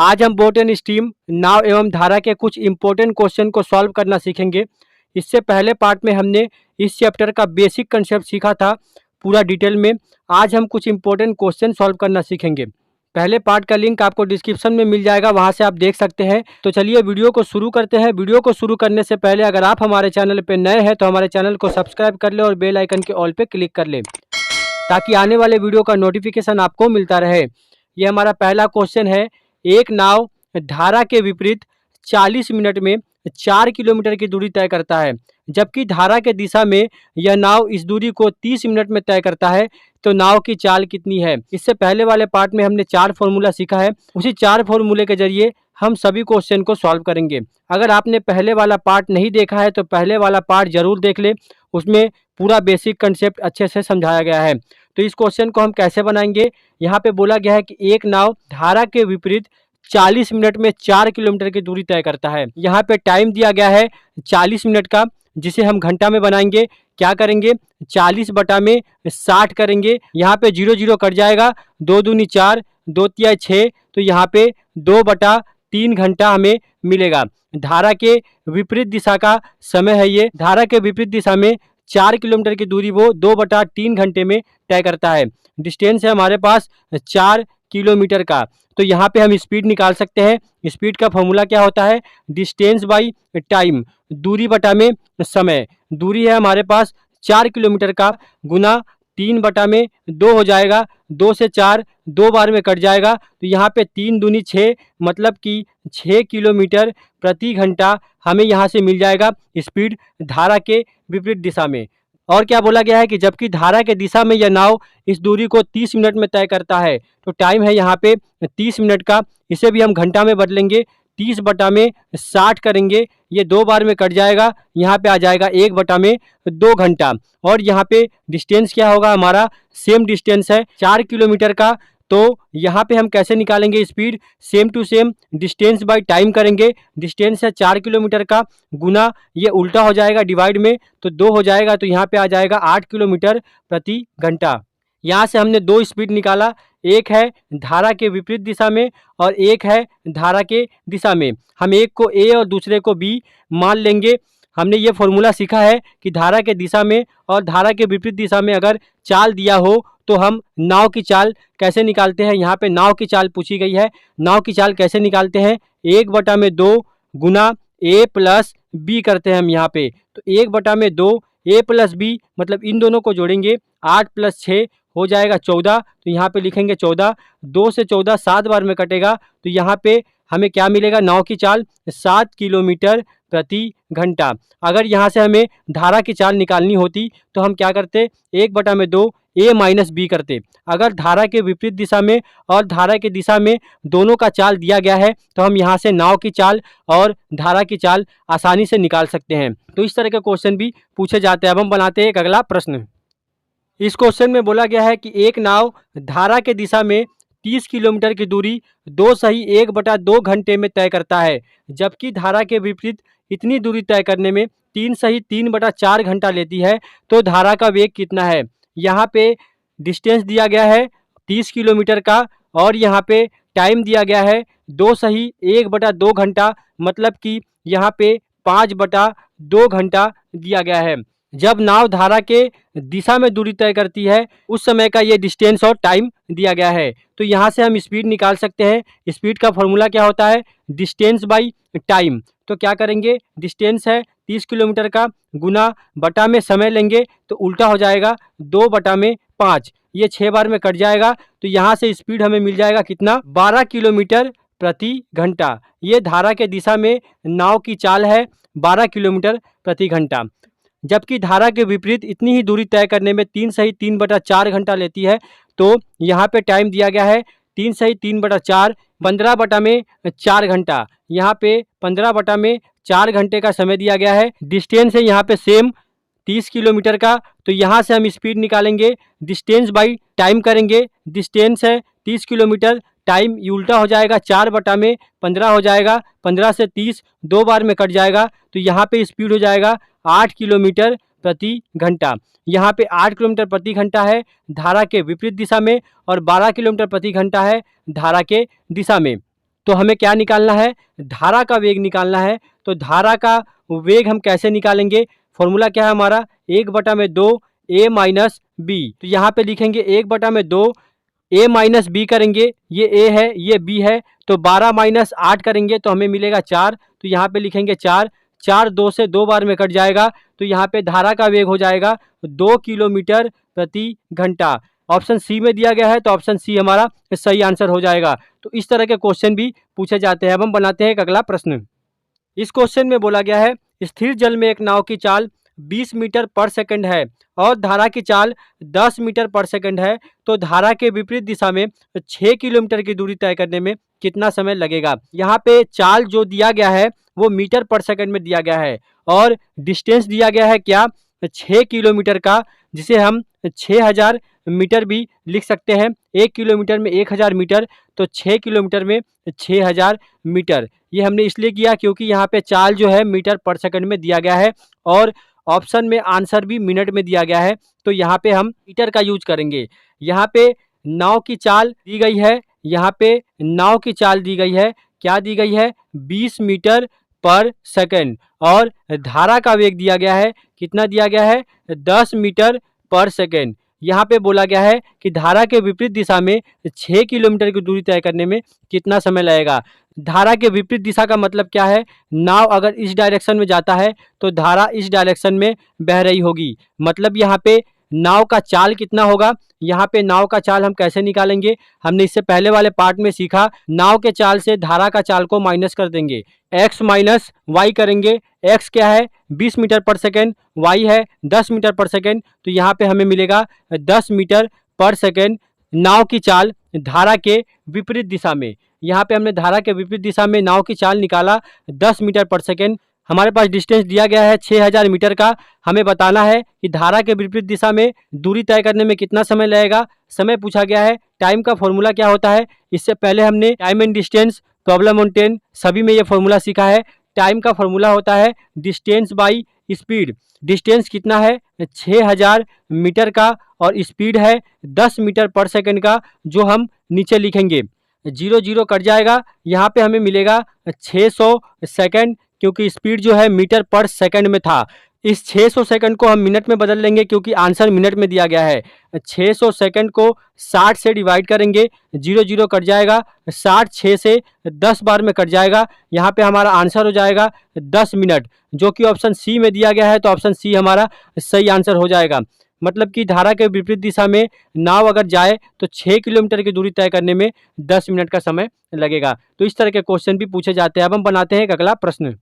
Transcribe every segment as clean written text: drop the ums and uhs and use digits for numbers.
आज हम boat and steam, नाव एवं धारा के कुछ इंपॉर्टेंट क्वेश्चन को सॉल्व करना सीखेंगे। इससे पहले पार्ट में हमने इस चैप्टर का बेसिक कंसेप्ट सीखा था पूरा डिटेल में। आज हम कुछ इंपॉर्टेंट क्वेश्चन सॉल्व करना सीखेंगे। पहले पार्ट का लिंक आपको डिस्क्रिप्शन में मिल जाएगा, वहां से आप देख सकते हैं। तो चलिए वीडियो को शुरू करते हैं। वीडियो को शुरू करने से पहले अगर आप हमारे चैनल पर नए हैं तो हमारे चैनल को सब्सक्राइब कर ले और बेल आइकन के ऑल पे क्लिक कर ले, ताकि आने वाले वीडियो का नोटिफिकेशन आपको मिलता रहे। ये हमारा पहला क्वेश्चन है। एक नाव धारा के विपरीत 40 मिनट में 4 किलोमीटर की दूरी तय करता है, जबकि धारा के दिशा में यह नाव इस दूरी को 30 मिनट में तय करता है, तो नाव की चाल कितनी है। इससे पहले वाले पार्ट में हमने 4 फॉर्मूला सीखा है। उसी 4 फॉर्मूले के जरिए हम सभी क्वेश्चन को सॉल्व करेंगे। अगर आपने पहले वाला पार्ट नहीं देखा है तो पहले वाला पार्ट जरूर देख ले, उसमें पूरा बेसिक कंसेप्ट अच्छे से समझाया गया है। तो इस क्वेश्चन को हम कैसे बनाएंगे, यहाँ पे बोला गया है कि एक नाव धारा के विपरीत 40 मिनट में 4 किलोमीटर की दूरी तय करता है। यहाँ पे टाइम दिया गया है 40 मिनट का, जिसे हम घंटा में बनाएंगे। क्या करेंगे, 40 बटा में 60 करेंगे। यहाँ पे 0 0 कट जाएगा, 2 दूनी 4, 2 तिया 6, तो यहाँ पे 2/3 घंटा हमें मिलेगा। धारा के विपरीत दिशा का समय है ये। धारा के विपरीत दिशा में 4 किलोमीटर की दूरी वो 2/3 घंटे में तय करता है। डिस्टेंस है हमारे पास 4 किलोमीटर का। तो यहाँ पे हम स्पीड निकाल सकते हैं। स्पीड का फॉर्मूला क्या होता है, डिस्टेंस बाई टाइम, दूरी बटा में समय। दूरी है हमारे पास 4 किलोमीटर का, गुना 3/2 हो जाएगा। 2 से 4 2 बार में कट जाएगा, तो यहाँ पे 3 दूनी 6, मतलब कि 6 किलोमीटर प्रति घंटा हमें यहाँ से मिल जाएगा स्पीड धारा के विपरीत दिशा में। और क्या बोला गया है कि जबकि धारा के दिशा में यह नाव इस दूरी को 30 मिनट में तय करता है, तो टाइम है यहाँ पे 30 मिनट का। इसे भी हम घंटा में बदलेंगे, 30 बटा में 60 करेंगे, ये 2 बार में कट जाएगा। यहाँ पे आ जाएगा 1/2 घंटा। और यहाँ पे डिस्टेंस क्या होगा, हमारा सेम डिस्टेंस है 4 किलोमीटर का। तो यहाँ पे हम कैसे निकालेंगे speed, same to same distance by time करेंगे। डिस्टेंस है 4 किलोमीटर का, गुना ये उल्टा हो जाएगा डिवाइड में, तो 2 हो जाएगा, तो यहाँ पे आ जाएगा 8 किलोमीटर प्रति घंटा। यहाँ से हमने 2 स्पीड निकाला, एक है धारा के विपरीत दिशा में और एक है धारा के दिशा में। हम एक को ए और दूसरे को बी मान लेंगे। हमने ये फॉर्मूला सीखा है कि धारा के दिशा में और धारा के विपरीत दिशा में अगर चाल दिया हो तो हम नाव की चाल कैसे निकालते हैं। यहाँ पे नाव की चाल पूछी गई है। नाव की चाल कैसे निकालते हैं, 1/2 गुना ए प्लस बी करते हैं हम यहाँ पे। तो 1/2 ए प्लस बी, मतलब इन दोनों को जोड़ेंगे, 8 + 6 हो जाएगा 14। तो यहाँ पे लिखेंगे 14। 2 से 14 7 बार में कटेगा, तो यहाँ पे हमें क्या मिलेगा, नाव की चाल 7 किलोमीटर प्रति घंटा। अगर यहाँ से हमें धारा की चाल निकालनी होती तो हम क्या करते, 1/2 ए माइनस बी करते। अगर धारा के विपरीत दिशा में और धारा के दिशा में दोनों का चाल दिया गया है तो हम यहाँ से नाव की चाल और धारा की चाल आसानी से निकाल सकते हैं। तो इस तरह के क्वेश्चन भी पूछे जाते हैं। अब हम बनाते हैं एक अगला प्रश्न। इस क्वेश्चन में बोला गया है कि एक नाव धारा के दिशा में 30 किलोमीटर की दूरी 2 सही 1/2 घंटे में तय करता है, जबकि धारा के विपरीत इतनी दूरी तय करने में 3 सही 3/4 घंटा लेती है, तो धारा का वेग कितना है। यहाँ पे डिस्टेंस दिया गया है 30 किलोमीटर का और यहाँ पे टाइम दिया गया है 2 सही 1/2 घंटा, मतलब कि यहाँ पे 5/2 घंटा दिया गया है। जब नाव धारा के दिशा में दूरी तय करती है उस समय का ये डिस्टेंस और टाइम दिया गया है। तो यहाँ से हम स्पीड निकाल सकते हैं। स्पीड का फॉर्मूला क्या होता है, डिस्टेंस बाई टाइम। तो क्या करेंगे, डिस्टेंस है 30 किलोमीटर का, गुना बटा में समय लेंगे तो उल्टा हो जाएगा, 2/5, ये 6 बार में कट जाएगा। तो यहाँ से स्पीड हमें मिल जाएगा कितना, 12 किलोमीटर प्रति घंटा। ये धारा के दिशा में नाव की चाल है 12 किलोमीटर प्रति घंटा, जबकि धारा के विपरीत इतनी ही दूरी तय करने में 3 सही 3/4 घंटा लेती है। तो यहाँ पे टाइम दिया गया है 3 सही 3/4, 15/4 घंटा। यहाँ पे 15/4 घंटे का समय दिया गया है। डिस्टेंस है यहाँ पे सेम 30 किलोमीटर का, तो यहाँ से हम स्पीड निकालेंगे, डिस्टेंस बाई टाइम करेंगे। डिस्टेंस है 30 किलोमीटर, टाइम ये उल्टा हो जाएगा, 4/15 हो जाएगा, 15 से 30 2 बार में कट जाएगा। तो यहाँ पे स्पीड हो जाएगा 8 किलोमीटर प्रति घंटा। यहाँ पे 8 किलोमीटर प्रति घंटा है धारा के विपरीत दिशा में और 12 किलोमीटर प्रति घंटा है धारा के दिशा में। तो हमें क्या निकालना है, धारा का वेग निकालना है। तो धारा का वेग हम कैसे निकालेंगे, फॉर्मूला क्या है हमारा, 1/2 a माइनस बी। तो यहाँ पे लिखेंगे 1/2 a माइनस बी करेंगे, ये a है ये b है, तो 12 माइनस 8 करेंगे तो हमें मिलेगा 4। तो यहाँ पे लिखेंगे 4, 4 2 से 2 बार में कट जाएगा, तो यहाँ पे धारा का वेग हो जाएगा 2 किलोमीटर प्रति घंटा। ऑप्शन सी में दिया गया है, तो ऑप्शन सी हमारा सही आंसर हो जाएगा। तो इस तरह के क्वेश्चन भी पूछे जाते हैं। अब हम बनाते हैं एक अगला प्रश्न। इस क्वेश्चन में बोला गया है, स्थिर जल में एक नाव की चाल 20 मीटर पर सेकंड है और धारा की चाल 10 मीटर पर सेकंड है, तो धारा के विपरीत दिशा में 6 किलोमीटर की दूरी तय करने में कितना समय लगेगा। यहाँ पे चाल जो दिया गया है वो मीटर पर सेकंड में दिया गया है और डिस्टेंस दिया गया है क्या, 6 किलोमीटर का, जिसे हम 6000 मीटर भी लिख सकते हैं। 1 किलोमीटर में 1000 मीटर, तो 6 किलोमीटर में 6000 मीटर। ये हमने इसलिए किया क्योंकि यहाँ पे चाल जो है मीटर पर सेकंड में दिया गया है और ऑप्शन में आंसर भी मिनट में दिया गया है, तो यहाँ पे हम मीटर का यूज करेंगे। यहाँ पे नाव की चाल दी गई है, यहाँ पे नाव की चाल दी गई है, क्या दी गई है, 20 मीटर पर सेकंड, और धारा का वेग दिया गया है, कितना दिया गया है, 10 मीटर पर सेकंड। यहाँ पे बोला गया है कि धारा के विपरीत दिशा में 6 किलोमीटर की दूरी तय करने में कितना समय लगेगा। धारा के विपरीत दिशा का मतलब क्या है, नाव अगर इस डायरेक्शन में जाता है तो धारा इस डायरेक्शन में बह रही होगी। मतलब यहाँ पे नाव का चाल कितना होगा, यहाँ पे नाव का चाल हम कैसे निकालेंगे, हमने इससे पहले वाले पार्ट में सीखा, नाव के चाल से धारा का चाल को माइनस कर देंगे, x माइनस वाई करेंगे। x क्या है, 20 मीटर पर सेकेंड, y है 10 मीटर पर सेकेंड, तो यहाँ पे हमें मिलेगा 10 मीटर पर सेकेंड नाव की चाल धारा के विपरीत दिशा में। यहाँ पे हमने धारा के विपरीत दिशा में नाव की चाल निकाला 10 मीटर पर सेकेंड। हमारे पास डिस्टेंस दिया गया है 6000 मीटर का, हमें बताना है कि धारा के विपरीत दिशा में दूरी तय करने में कितना समय लगेगा। समय पूछा गया है। टाइम का फॉर्मूला क्या होता है, इससे पहले हमने time and distance, problem on train सभी में ये फॉर्मूला सीखा है। टाइम का फॉर्मूला होता है डिस्टेंस बाई स्पीड। डिस्टेंस कितना है, 6000 मीटर का, और स्पीड है 10 मीटर पर सेकंड का, जो हम नीचे लिखेंगे। 0 0 कट जाएगा, यहाँ पे हमें मिलेगा 600 सेकंड, क्योंकि स्पीड जो है मीटर पर सेकंड में था। इस 600 सेकंड को हम मिनट में बदल लेंगे क्योंकि आंसर मिनट में दिया गया है। 600 सेकंड को 60 से डिवाइड करेंगे, 0 0 कट जाएगा, 60 6 से 10 बार में कट जाएगा, यहाँ पे हमारा आंसर हो जाएगा 10 मिनट, जो कि ऑप्शन सी में दिया गया है। तो ऑप्शन सी हमारा सही आंसर हो जाएगा। मतलब कि धारा के विपरीत दिशा में नाव अगर जाए तो 6 किलोमीटर की दूरी तय करने में 10 मिनट का समय लगेगा। तो इस तरह के क्वेश्चन भी पूछे जाते हैं। अब हम बनाते हैं एक अगला प्रश्न।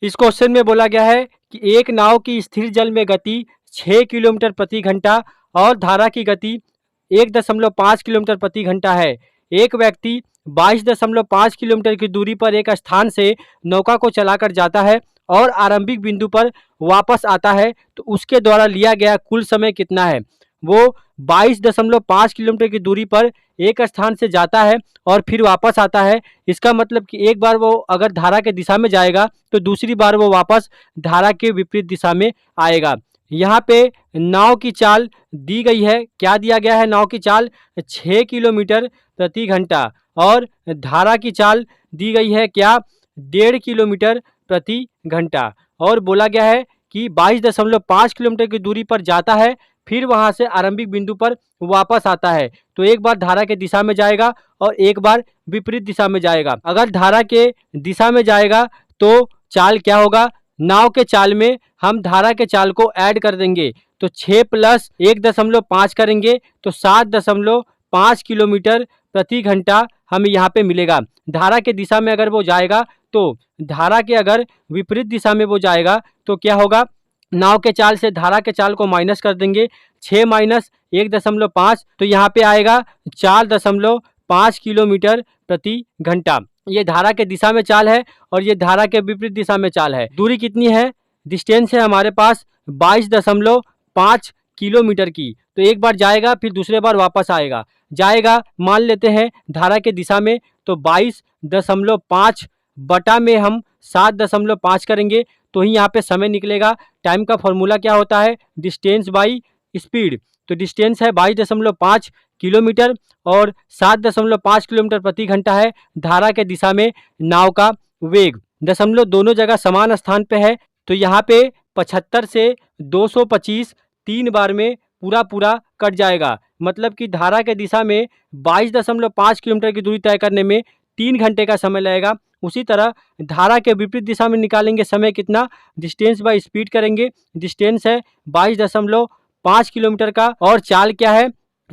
इस क्वेश्चन में बोला गया है कि एक नाव की स्थिर जल में गति 6 किलोमीटर प्रति घंटा और धारा की गति 1.5 किलोमीटर प्रति घंटा है। एक व्यक्ति 22.5 किलोमीटर की दूरी पर एक स्थान से नौका को चलाकर जाता है और आरंभिक बिंदु पर वापस आता है, तो उसके द्वारा लिया गया कुल समय कितना है। वो 22.5 किलोमीटर की दूरी पर एक स्थान से जाता है और फिर वापस आता है। इसका मतलब कि एक बार वो अगर धारा के दिशा में जाएगा तो दूसरी बार वो वापस धारा के विपरीत दिशा में आएगा। यहाँ पे नाव की चाल दी गई है, क्या दिया गया है, नाव की चाल 6 किलोमीटर प्रति घंटा, और धारा की चाल दी गई है क्या, 1.5 किलोमीटर प्रति घंटा, और बोला गया है कि 22.5 किलोमीटर की दूरी पर जाता है, फिर वहां से आरंभिक बिंदु पर वापस आता है। तो एक बार धारा के दिशा में जाएगा और एक बार विपरीत दिशा में जाएगा। अगर धारा के दिशा में जाएगा तो चाल क्या होगा, नाव के चाल में हम धारा के चाल को ऐड कर देंगे, तो 6 + 1.5 करेंगे तो 7.5 किलोमीटर प्रति घंटा हमें यहाँ पे मिलेगा। धारा के दिशा में अगर वो जाएगा तो धारा के अगर विपरीत दिशा में वो जाएगा तो क्या होगा, नाव के चाल से धारा के चाल को माइनस कर देंगे, 6 - 1.5 तो यहाँ पे आएगा 4.5 किलोमीटर प्रति घंटा। ये धारा के दिशा में चाल है और ये धारा के विपरीत दिशा में चाल है। दूरी कितनी है, डिस्टेंस है हमारे पास 22.5 किलोमीटर की। तो एक बार जाएगा फिर दूसरे बार वापस आएगा। जाएगा मान लेते हैं धारा के दिशा में, तो 22.5 बटा में हम 7.5 करेंगे तो ही यहाँ पे समय निकलेगा। टाइम का फॉर्मूला क्या होता है, डिस्टेंस बाई स्पीड। तो डिस्टेंस है 22.5 किलोमीटर और 7.5 किलोमीटर प्रति घंटा है धारा के दिशा में नाव का वेग। दशमलव दोनों जगह समान स्थान पे है, तो यहाँ पे 75 से 225 3 बार में पूरा कट जाएगा। मतलब कि धारा के दिशा में 22.5 किलोमीटर की दूरी तय करने में 3 घंटे का समय लगेगा। उसी तरह धारा के विपरीत दिशा में निकालेंगे समय कितना, डिस्टेंस बाय स्पीड करेंगे। डिस्टेंस है 22.5 किलोमीटर का और चाल क्या है,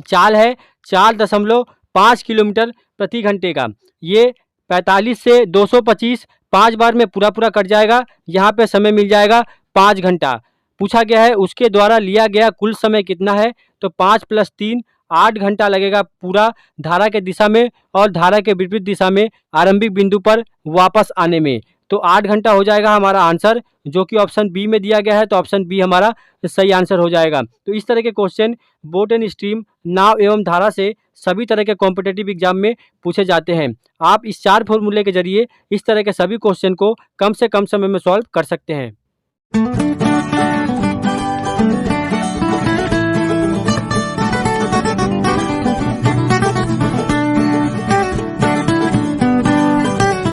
चाल है 4.5 किलोमीटर प्रति घंटे का। ये 45 से 225 5 बार में पूरा कट जाएगा। यहाँ पे समय मिल जाएगा 5 घंटा। पूछा गया है उसके द्वारा लिया गया कुल समय कितना है, तो 5 + 3 8 घंटा लगेगा पूरा धारा के दिशा में और धारा के विपरीत दिशा में आरंभिक बिंदु पर वापस आने में। तो 8 घंटा हो जाएगा हमारा आंसर, जो कि ऑप्शन बी में दिया गया है। तो ऑप्शन बी हमारा सही आंसर हो जाएगा। तो इस तरह के क्वेश्चन बोट एंड स्ट्रीम, नाव एवं धारा से सभी तरह के कॉम्पिटिटिव एग्जाम में पूछे जाते हैं। आप इस 4 फॉर्मूले के जरिए इस तरह के सभी क्वेश्चन को कम से कम समय में सॉल्व कर सकते हैं।